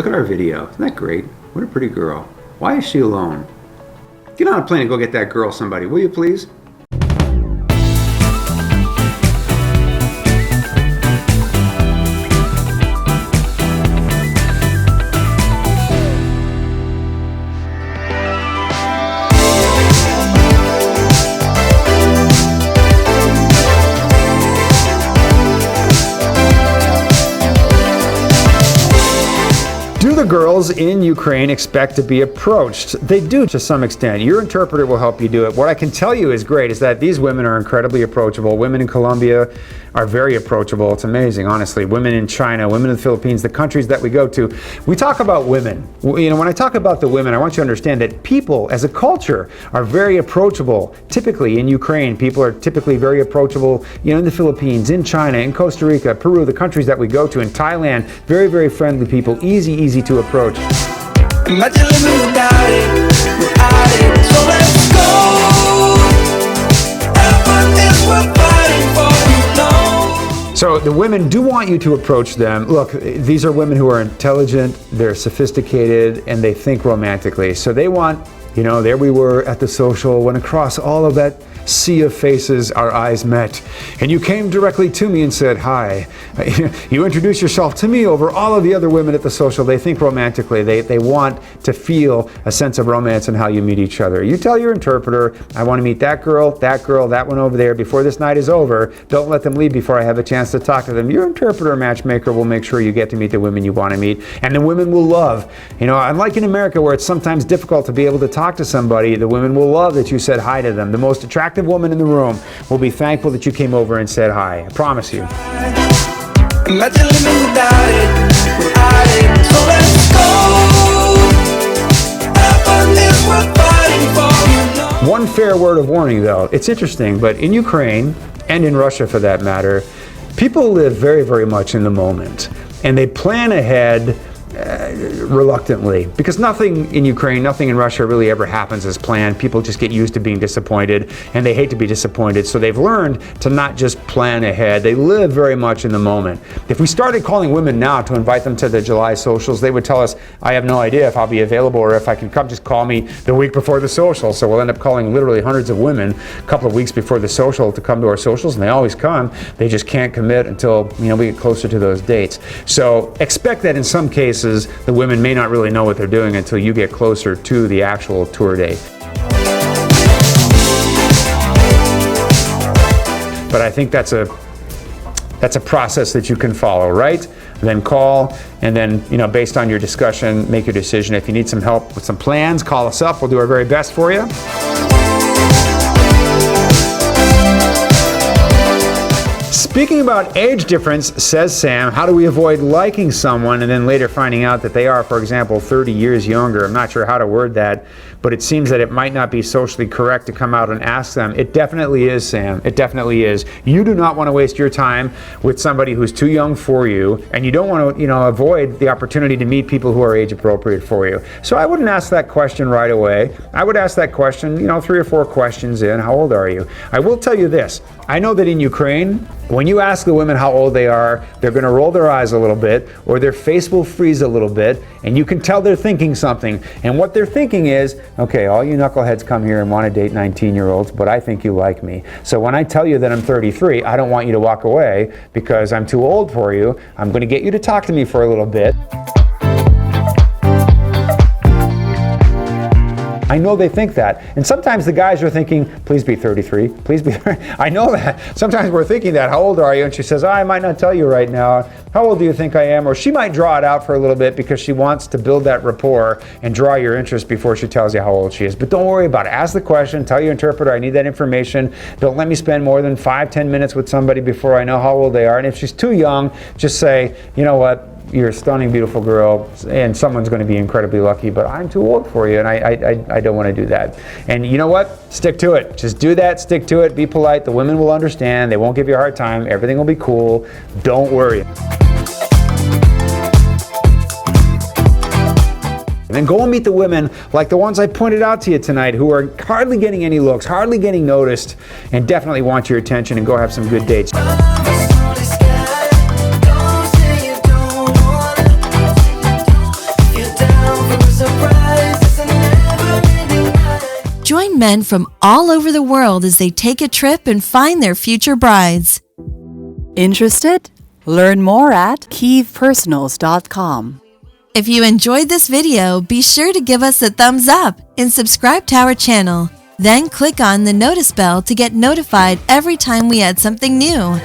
look at our video. Isn't that great? What a pretty girl. Why is she alone? Get on a plane and go get that girl, somebody, will you please? Girls in Ukraine expect to be approached. They do to some extent. Your interpreter will help you do it. What I can tell you is great is that these women are incredibly approachable. Women in Colombia are very approachable. It's amazing, honestly. Women in China, women in the Philippines, the countries that we go to. We talk about women. You know, when I talk about the women, I want you to understand that people as a culture are very approachable. Typically in Ukraine, people are typically very approachable, you know, in the Philippines, in China, in Costa Rica, Peru, the countries that we go to, in Thailand, very, very friendly people, easy to approach. Imagine living without it, so let's go. Effort is worth fighting for, you know. So the women do want you to approach them. Look, these are women who are intelligent, they're sophisticated, and they think romantically. So they want, you know, there we were at the social, when across all of that sea of faces our eyes met, and you came directly to me and said hi. You introduced yourself to me over all of the other women at the social. They think romantically. They want to feel a sense of romance in how you meet each other. You tell your interpreter, I want to meet that girl, that one over there before this night is over. Don't let them leave before I have a chance to talk to them. Your interpreter matchmaker will make sure you get to meet the women you want to meet, and the women will love. You know, unlike in America where it's sometimes difficult to be able to talk to somebody, the women will love that you said hi to them. The most attractive woman in the room will be thankful that you came over and said hi. I promise you. Imagine living without it, so let's go. Effort is worth fighting for, you know. One fair word of warning though, it's interesting, but in Ukraine, and in Russia for that matter, people live very, very much in the moment, and they plan ahead reluctantly, because nothing in Ukraine, nothing in Russia really ever happens as planned. People just get used to being disappointed, and they hate to be disappointed, so they've learned to not just plan ahead. They live very much in the moment. If we started calling women now to invite them to the July socials, they would tell us, I have no idea if I'll be available or if I can come. Just call me the week before the social. So we'll end up calling literally hundreds of women a couple of weeks before the social to come to our socials, and they always come. They just can't commit until, you know, we get closer to those dates. So expect that in some cases the women may not really know what they're doing until you get closer to the actual tour date. But I think that's a process that you can follow, right? Then call, and then, you know, based on your discussion, make your decision. If you need some help with some plans, call us up. We'll do our very best for you. Speaking about age difference, says Sam, how do we avoid liking someone and then later finding out that they are, for example, 30 years younger? I'm not sure how to word that, but it seems that it might not be socially correct to come out and ask them. It definitely is, Sam. It definitely is. You do not want to waste your time with somebody who's too young for you, and you don't want to, you know, avoid the opportunity to meet people who are age appropriate for you. So I wouldn't ask that question right away. I would ask that question, you know, 3 or 4 questions in. How old are you? I will tell you this. I know that in Ukraine, when you ask the women how old they are, they're going to roll their eyes a little bit, or their face will freeze a little bit, and you can tell they're thinking something. And what they're thinking is, okay, all you knuckleheads come here and want to date 19-year-olds, but I think you like me. So when I tell you that I'm 33, I don't want you to walk away because I'm too old for you. I'm going to get you to talk to me for a little bit. I know they think that. And sometimes the guys are thinking, please be 33, please be 30. I know that. Sometimes we're thinking that, how old are you? And she says, I might not tell you right now. How old do you think I am? Or she might draw it out for a little bit because she wants to build that rapport and draw your interest before she tells you how old she is. But don't worry about it. Ask the question, tell your interpreter, I need that information. Don't let me spend more than 5-10 minutes with somebody before I know how old they are. And if she's too young, just say, you know what? You're a stunning, beautiful girl, and someone's going to be incredibly lucky, but I'm too old for you, and I don't want to do that. And you know what? Stick to it. Just do that, stick to it, be polite. The women will understand. They won't give you a hard time. Everything will be cool. Don't worry. And then go and meet the women like the ones I pointed out to you tonight who are hardly getting any looks, hardly getting noticed, and definitely want your attention, and go have some good dates. Join men from all over the world as they take a trip and find their future brides. Interested? Learn more at kievpersonals.com. If you enjoyed this video, be sure to give us a thumbs up and subscribe to our channel. Then click on the notice bell to get notified every time we add something new.